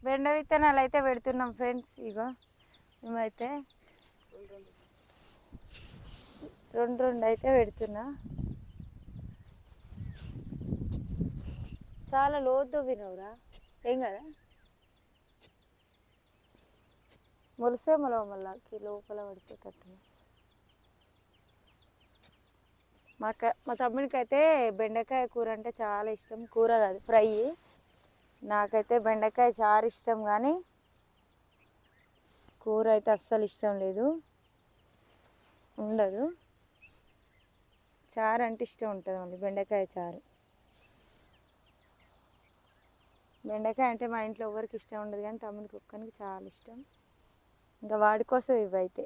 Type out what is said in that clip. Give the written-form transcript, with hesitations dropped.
బెండ విత్తనాలు అయితే పెడుతున్నాం ఫ్రెండ్స్. ఇగో మేమైతే రెండు అయితే పెడుతున్నా. చాలా లోతు వినవురా, ఏం కదా మొలిసే మొలవ మళ్ళీ లోపల పడిపోతట్టు. మా తమ్ముడికి అయితే బెండకాయ కూర అంటే చాలా ఇష్టం. కూర కాదు, ఫ్రై. నాకైతే బెండకాయ చాలా ఇష్టం, కానీ కూర అయితే అస్సలు ఇష్టం లేదు, ఉండదు. చారు అంటే ఇష్టం ఉంటుంది, మళ్ళీ బెండకాయ చారు. బెండకాయ అంటే మా ఇంట్లో ఎవరికి ఇష్టం ఉండదు, కానీ తమ్ముడికి ఒక్కనికి చాలా ఇష్టం. ఇంకా వాడి కోసం ఇవైతే